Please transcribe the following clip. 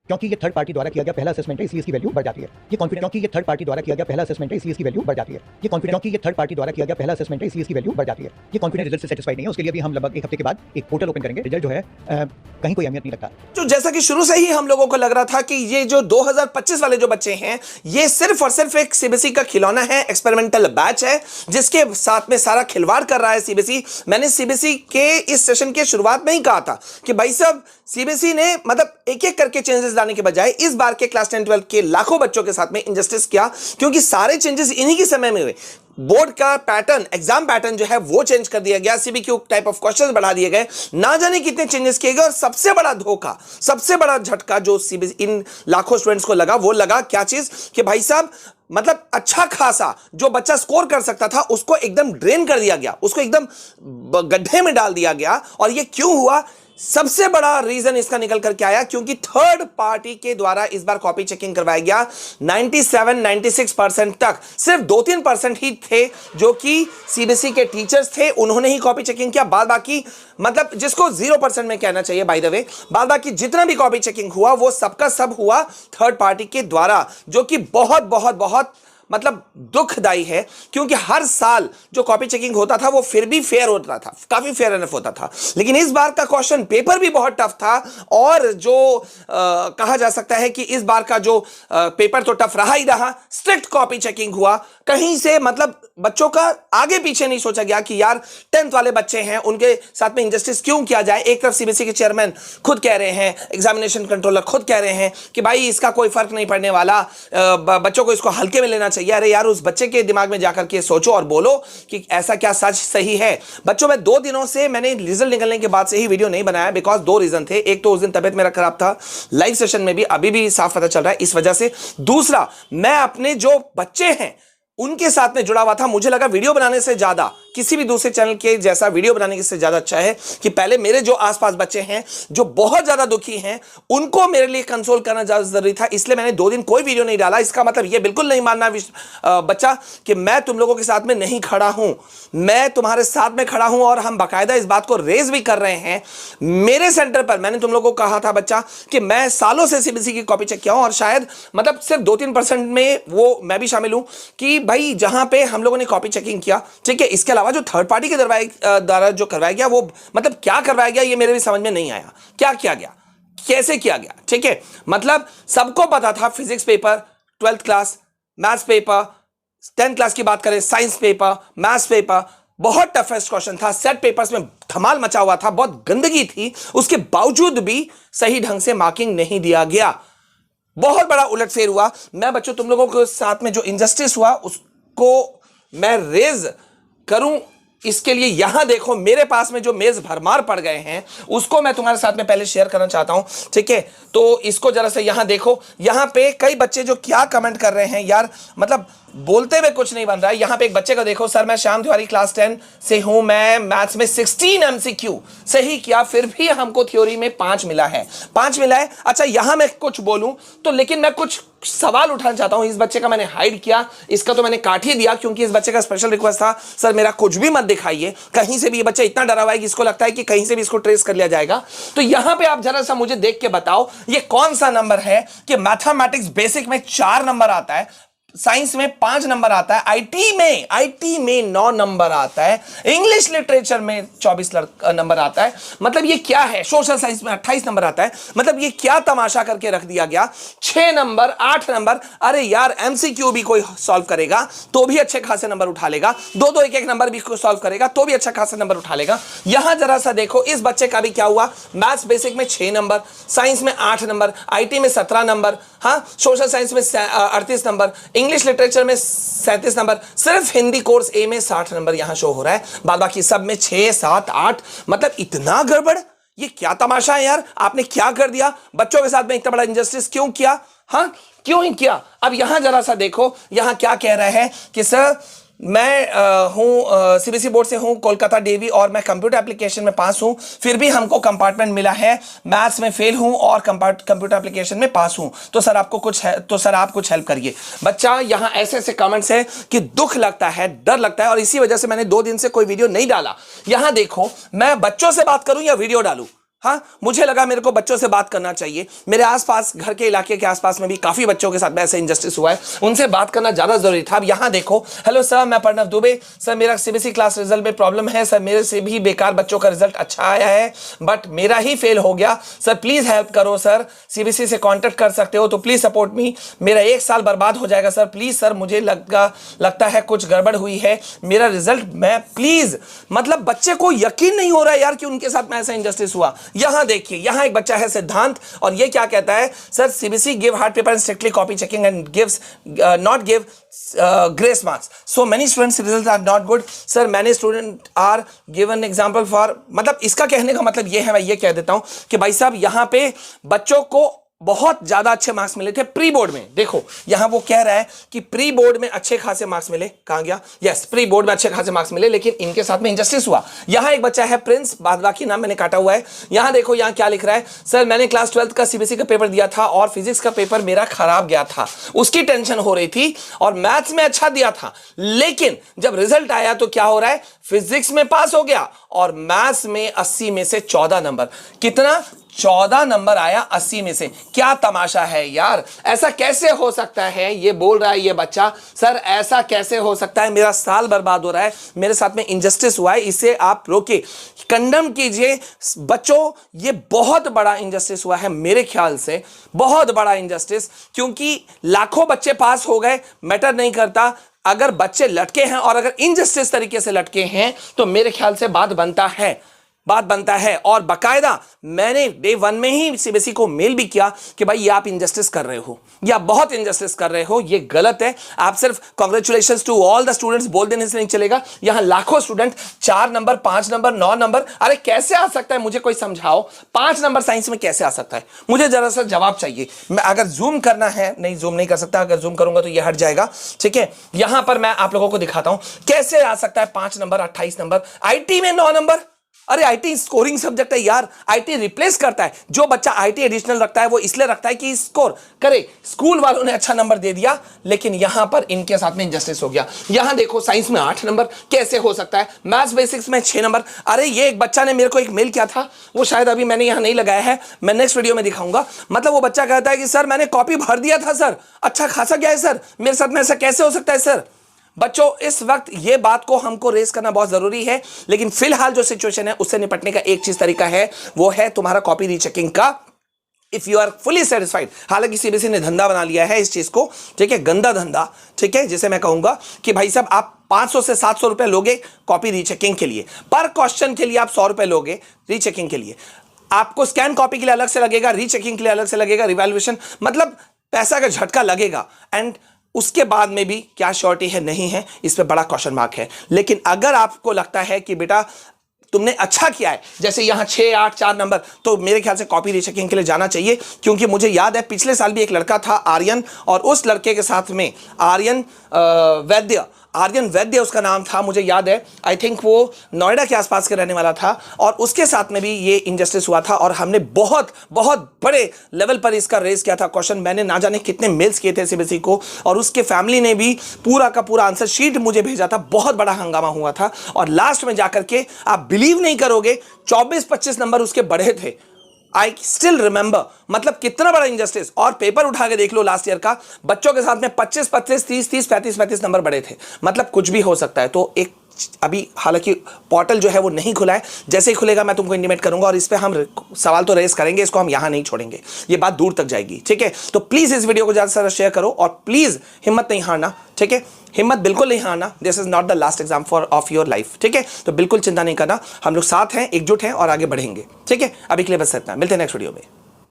क्योंकि ये third party द्वारा किया गया पहला असेसमेंट है, इसलिए इसकी वैल्यू बढ़ जाती है। ये कॉन्फिडेंस, क्योंकि ये थर्ड पार्टी द्वारा किया गया पहला असेसमेंट है, इसलिए इसकी वैल्यू बढ़ जाती है। ये कॉन्फिडेंस, क्योंकि ये थर्ड पार्टी द्वारा किया गया पहला असेसमेंट है, इसलिए इसकी वैल्यू बढ़ जाती है। ये कॉन्फिडेंस रिजल्ट से सेटिस्फाइड नहीं है, उसके लिए भी हम लगभग एक हफ्ते के बाद एक पोर्टल ओपन करेंगे। रिजल्ट जो है कहीं कोई अहमियत नहीं रखता। तो जैसा कि शुरू से ही हम लोगों को लग रहा था कि ये जो 2025 वाले जो बच्चे हैं, ये सिर्फ और सिर्फ एक सीबीएसई का खिलौना है, एक्सपेरिमेंटल बैच है, जिसके साथ में सारा खिलवाड़ कर रहा है सीबीएसई। मैंने सीबीएसई के इस सेशन के शुरुआत में ही कहा था कि भाई साहब, सीबीएसई ने मतलब एक एक करके चेंजेस लाने के बजाय इस बार के क्लास 10 12 के लाखों बच्चों के साथ में इनजस्टिस किया, क्योंकि सारे चेंजेस इन्हीं के समय में हुए। बोर्ड का पैटर्न, एग्जाम पैटर्न जो है वो चेंज कर दिया गया, सीबीक्यू टाइप ऑफ क्वेश्चंस बढ़ा दिए गए, ना जाने कितने चेंजेस किए गए। और सबसे बड़ा धोखा, सबसे बड़ा झटका जो सीबीएसई इन लाखों स्टूडेंट्स को लगा, वो लगा क्या चीज कि भाई साहब, मतलब अच्छा खासा जो बच्चा स्कोर कर सकता था उसको एकदम ड्रेन कर दिया गया, उसको एकदम गड्ढे में डाल दिया गया। और ये क्यों हुआ? सबसे बड़ा रीजन इसका निकल करके आया क्योंकि थर्ड पार्टी के द्वारा इस बार कॉपी चेकिंग करवाया गया। 97-96% तक सिर्फ 2-3% ही थे जो कि सीबीएसई के टीचर्स थे, उन्होंने ही कॉपी चेकिंग किया। बाद बाकी मतलब जिसको 0% में कहना चाहिए बाय द वे, बाद बाकी जितना भी कॉपी चेकिंग हुआ वो सबका सब हुआ थर्ड पार्टी के द्वारा, जो कि बहुत बहुत बहुत मतलब दुखदाई है। क्योंकि हर साल जो कॉपी चेकिंग होता था वो फिर भी फेयर होता था, काफी फेयर एनफ होता था, लेकिन इस बार का क्वेश्चन पेपर भी बहुत टफ था। और जो कहा जा सकता है कि इस बार का जो पेपर तो टफ रहा ही रहा, स्ट्रिक्ट कॉपी चेकिंग हुआ। कहीं से मतलब बच्चों का आगे पीछे नहीं सोचा गया कि यार 10th वाले बच्चे हैं, उनके साथ में इंजस्टिस क्यों किया जाए। एक तरफ सीबीएसई के चेयरमैन खुद कह रहे हैं, एग्जामिनेशन कंट्रोलर खुद कह रहे हैं कि भाई इसका कोई फर्क नहीं पड़ने वाला, बच्चों को इसको हल्के में लेना चाहिए। अरे यार, उस बच्चे के दिमाग में जाकर के सोचो और बोलो कि ऐसा क्या सच सही है। बच्चों, में 2 दिनों से मैंने रिजल्ट निकलने के बाद से ही वीडियो नहीं बनाया, बिकॉज 2 रीजन थे। एक तो उस दिन तबियत मेरा खराब था, लाइव सेशन में भी अभी भी साफ पता चल रहा है इस वजह से। दूसरा, मैं अपने जो बच्चे हैं उनके साथ में जुड़ा हुआ था। मुझे लगा वीडियो बनाने से ज्यादा, किसी भी दूसरे चैनल के जैसा वीडियो बनाने से ज्यादा अच्छा है कि पहले मेरे जो आसपास बच्चे हैं जो बहुत ज्यादा दुखी हैं उनको मेरे लिए कंसोल करना ज्यादा जरूरी था। इसलिए मैंने 2 दिन कोई वीडियो नहीं डाला। इसका मतलब यह बिल्कुल नहीं मानना बच्चा कि मैं तुम लोगों के साथ में नहीं खड़ा हूं, मैं तुम्हारे साथ में खड़ा हूं। और हम बाकायदा इस बात को रेज भी कर रहे हैं। मेरे सेंटर पर मैंने तुम लोगों को कहा था बच्चा कि मैं सालों से सीबीएसई की कॉपी चेक किया हूं, और शायद मतलब सिर्फ 2-3% में वो मैं भी शामिल हूं कि भाई जहां पे हम लोगों ने कॉपी चेकिंग किया, ठीक है। इसके अलावा जो थर्ड पार्टी के द्वारा जो करवाया गया, वो मतलब क्या करवाया गया ये मेरे भी समझ में नहीं आया। क्या किया गया, कैसे किया गया, ठीक है। मतलब सबको पता था physics paper 12th class, maths paper 10th class की बात करें, साइंस पेपर, मैथ्स पेपर बहुत टफेस्ट क्वेश्चन था। सेट पेपर्स में धमाल मचा हुआ था, बहुत गंदगी थी, उसके बावजूद भी सही ढंग से मार्किंग नहीं दिया गया। बहुत बड़ा उलटफेर हुआ। मैं बच्चों तुम लोगों के साथ में जो इनजस्टिस हुआ उसको मैं रेज करूं, इसके लिए यहां देखो मेरे पास में जो मेज भरमार पड़ गए हैं उसको मैं तुम्हारे साथ में पहले शेयर करना चाहता हूं, ठीक है। तो इसको जरा से यहां देखो, यहां पे कई बच्चे जो क्या कमेंट कर रहे हैं यार, मतलब बोलते हुए कुछ नहीं बन रहा है। यहां पे एक बच्चे को देखो, सर मैं श्याम तिवारी क्लास 10 से हूं, मैं मैथ्स में 16 एमसीक्यू सही किया, फिर भी हमको थ्योरी में 5 मिला है, 5 मिला है। अच्छा, यहां मैं कुछ बोलूं तो, लेकिन मैं कुछ सवाल उठाना चाहता हूं। इस बच्चे का मैंने हाइड किया, इसका तो मैंने काट ही दिया, क्योंकि इस बच्चे का स्पेशल रिक्वेस्ट था, सर मेरा कुछ भी मत दिखाइए कहीं से भी। ये बच्चा इतना डरा हुआ है कि इसको लगता है कि कहीं से भी इसको ट्रेस कर लिया जाएगा। तो यहां पे आप जरा सा मुझे देख के बताओ, ये कौन सा नंबर है कि मैथमेटिक्स बेसिक में 4 नंबर आता है, साइंस में 5 नंबर आता है, आईटी में 9 नंबर आता है, इंग्लिश लिटरेचर में 24 नंबर आता है। मतलब ये क्या है? सोशल साइंस में 28 नंबर आता है। मतलब ये क्या तमाशा करके रख दिया गया? 6 नंबर, 8 नंबर। अरे यार, एमसीक्यू भी कोई सॉल्व करेगा तो भी अच्छे खासे नंबर उठा लेगा, 2-2 1-1 नंबर भी कोई सॉल्व करेगा तो भी अच्छा खासा नंबर उठा लेगा। यहां जरा सा देखो, इस बच्चे का भी क्या हुआ, मैथ्स बेसिक में 6 नंबर, साइंस में 8 नंबर, आईटी में 17 नंबर, हाँ, सोशल साइंस में 38 नंबर, इंग्लिश लिटरेचर में 37 नंबर, सिर्फ हिंदी कोर्स ए में 60 नंबर यहां शो हो रहा है, बाद बाकी सब में 6, 7, 8। मतलब इतना गड़बड़, ये क्या तमाशा है यार? आपने क्या कर दिया? बच्चों के साथ में इतना बड़ा इनजस्टिस क्यों किया? हाँ, क्यों ही किया? अब यहां जरा सा देखो, यहां क्या कह रहे हैं कि सर मैं हूं सीबीएसई बोर्ड से हूं, कोलकाता डीवी, और मैं कंप्यूटर एप्लीकेशन में पास हूं, फिर भी हमको कंपार्टमेंट मिला है, मैथ्स में फेल हूं और कंप्यूटर एप्लीकेशन में पास हूं। तो सर आपको कुछ है, तो सर आप कुछ हेल्प करिए। बच्चा, यहां ऐसे ऐसे कमेंट्स है कि दुख लगता है, डर लगता है, और इसी वजह से मैंने 2 दिन से कोई वीडियो नहीं डाला। यहां देखो, मैं बच्चों से बात करूं या वीडियो डालूं? हाँ, मुझे लगा मेरे को बच्चों से बात करना चाहिए। मेरे आसपास, घर के इलाके के आसपास में भी काफी बच्चों के साथ में ऐसे इंजस्टिस हुआ है, उनसे बात करना ज्यादा जरूरी था। अब यहाँ देखो, हेलो सर, मैं प्रणव दुबे, सर मेरा सीबीएसई क्लास रिजल्ट में प्रॉब्लम है सर, मेरे से भी बेकार बच्चों का रिजल्ट अच्छा आया है बट मेरा ही फेल हो गया सर, प्लीज हेल्प करो सर, सीबीएसई से कॉन्टेक्ट कर सकते हो तो प्लीज सपोर्ट मी, मेरा 1 साल बर्बाद हो जाएगा सर, प्लीज सर, मुझे लगता है कुछ गड़बड़ हुई है, मेरा रिजल्ट, मैं प्लीज, मतलब बच्चे को यकीन नहीं हो रहा है यार कि उनके साथ में ऐसा इंजस्टिस हुआ। यहां देखिए, यहां एक बच्चा है सिद्धांत, और ये क्या कहता है, sir CBSE give hard paper and strictly copy checking and gives not give grace marks, so many students results are not good sir, many student are given example for, मतलब इसका कहने का मतलब ये है, मैं ये कह देता हूं कि भाई साहब यहां पे बच्चों को बहुत ज्यादा अच्छे मार्क्स मिले थे प्री बोर्ड में। देखो यहां वो कह रहा है कि प्री बोर्ड में अच्छे खासे मार्क्स मिले, कहां गया, यस, प्री बोर्ड में अच्छे खासे मार्क्स मिले, लेकिन इनके साथ में इंजस्टिस हुआ। यहां एक बच्चा है प्रिंस, बाद बाकी नाम मैंने काटा हुआ है। यहां देखो, यहां क्या लिख रहा है, सर मैंने क्लास 12 का सीबीएसई का पेपर दिया था और फिजिक्स का पेपर मेरा खराब गया था, उसकी टेंशन हो रही थी, और मैथ्स में अच्छा दिया था, लेकिन जब रिजल्ट आया तो क्या हो रहा है, फिजिक्स में पास हो गया और मैथ्स में 80 में से 14 नंबर, कितना, 14 नंबर आया 80 में से। क्या तमाशा है यार, ऐसा कैसे हो सकता है, ये बोल रहा है ये बच्चा, सर ऐसा कैसे हो सकता है, मेरा साल बर्बाद हो रहा है, मेरे साथ में इंजस्टिस हुआ है, इसे आप रोके, कंडम कीजिए बच्चों, ये बहुत बड़ा इंजस्टिस हुआ है मेरे ख्याल से, बहुत बड़ा इंजस्टिस, क्योंकि लाखों बच्चे पास हो गए, मैटर नहीं करता, अगर बच्चे लटके हैं और अगर इनजस्टिस तरीके से लटके हैं तो मेरे ख्याल से बात बनता है। और बाकायदा मैंने डे 1 में ही सीबीएसई को मेल भी किया कि भाई ये आप इंजस्टिस कर रहे हो, या बहुत इंजस्टिस कर रहे हो, ये गलत है। आप सिर्फ congratulations to all the students बोल देने से नहीं चलेगा, यहां लाखों स्टूडेंट 4 नंबर, 5 नंबर, 9 नंबर, अरे कैसे आ सकता है, मुझे कोई समझाओ, 5 नंबर साइंस में कैसे आ सकता है, मुझे जरा सा जवाब चाहिए। मैं अगर जूम करना है, नहीं जूम नहीं कर सकता, अगर जूम करूंगा तो ये हट जाएगा, ठीक है। यहां पर मैं आप लोगों को दिखाता हूं कैसे आ सकता है 5 नंबर, 28 नंबर, आईटी में 9 नंबर। अरे आईटी स्कोरिंग सब्जेक्ट है यार, आईटी रिप्लेस करता है, जो बच्चा आईटी एडिशनल रखता है वो इसलिए रखता है कि स्कोर करे, स्कूल वालों ने अच्छा नंबर दे दिया, लेकिन यहां पर इनके साथ में इंजस्टिस हो गया। यहां देखो, साइंस में 8 नंबर कैसे हो सकता है, मैथ्स बेसिक्स में 6 नंबर। अरे ये एक बच्चा ने मेरे को एक मेल किया था, वो शायद अभी मैंने यहां नहीं लगाया है, मैं नेक्स्ट वीडियो में दिखाऊंगा। मतलब वो बच्चा कहता है कि सर मैंने कॉपी भर दिया था सर, अच्छा खासा गया है सर, मेरे साथ में ऐसा कैसे हो सकता है सर। बच्चों इस वक्त ये बात को हमको रेस करना बहुत जरूरी है, लेकिन फिलहाल जो सिचुएशन है उससे निपटने का एक चीज तरीका है, वो है तुम्हारा कॉपी रीचेकिंग का। If you are fully satisfied, हालांकि सीबीएसई ने धंधा बना लिया है इस चीज को, ठीक है, गंदा धंधा, ठीक है, जिसे मैं कहूंगा कि भाई साहब आप 500 से 700 रुपए लोगे कॉपी रीचेकिंग के लिए, पर क्वेश्चन के लिए आप 100 रुपए लोगे रीचेकिंग के लिए, आपको स्कैन कॉपी के लिए अलग से लगेगा, रीचेकिंग के लिए अलग से लगेगा, रिवैल्यूएशन, मतलब पैसा का झटका लगेगा, एंड उसके बाद में भी क्या श्योरिटी है, नहीं है, इस पे बड़ा क्वेश्चन मार्क है। लेकिन अगर आपको लगता है कि बेटा तुमने अच्छा किया है, जैसे यहाँ 6, 8, 4 नंबर, तो मेरे ख्याल से कॉपी रीचेकिंग के लिए जाना चाहिए, क्योंकि मुझे याद है पिछले साल भी एक लड़का था आर्यन, और उस लड़के के साथ में आर्यन वैद्य उसका नाम था, मुझे याद है, आई थिंक वो नोएडा के आसपास के रहने वाला था, और उसके साथ में भी ये इंजस्टिस हुआ था, और हमने बहुत बहुत बड़े लेवल पर इसका रेस किया था क्वेश्चन, मैंने ना जाने कितने मेल्स किए थे सीबीएसई को, और उसके फैमिली ने भी पूरा का पूरा आंसर शीट मुझे भेजा था, बहुत बड़ा हंगामा हुआ था, और लास्ट में जाकर के आप बिलीव नहीं करोगे 24-25 नंबर उसके बढ़े थे। आई स्टिल रिमेंबर, मतलब कितना बड़ा इंजस्टिस। और पेपर उठा के देख लो लास्ट ईयर का, बच्चों के साथ में 25, 30, 30, 35 नंबर बढ़े थे, मतलब कुछ भी हो सकता है। तो एक अभी हालांकि पोर्टल जो है वो नहीं खुला है, जैसे ही खुलेगा मैं तुमको इंटीमेट करूंगा, और इस पे हम सवाल तो रेस करेंगे, इसको हम यहां नहीं छोड़ेंगे, ये बात दूर तक जाएगी, ठीक है। तो प्लीज इस वीडियो को ज्यादा से ज्यादा शेयर करो, और प्लीज हिम्मत नहीं हारना, ठीक है, हिम्मत बिल्कुल नहीं हारना, this is not the last exam for of your life, ठीक है। तो बिल्कुल चिंता नहीं करना, हम लोग साथ हैं, एकजुट हैं और आगे बढ़ेंगे, ठीक है। अभी के लिए बस इतना, मिलते हैं नेक्स्ट वीडियो में।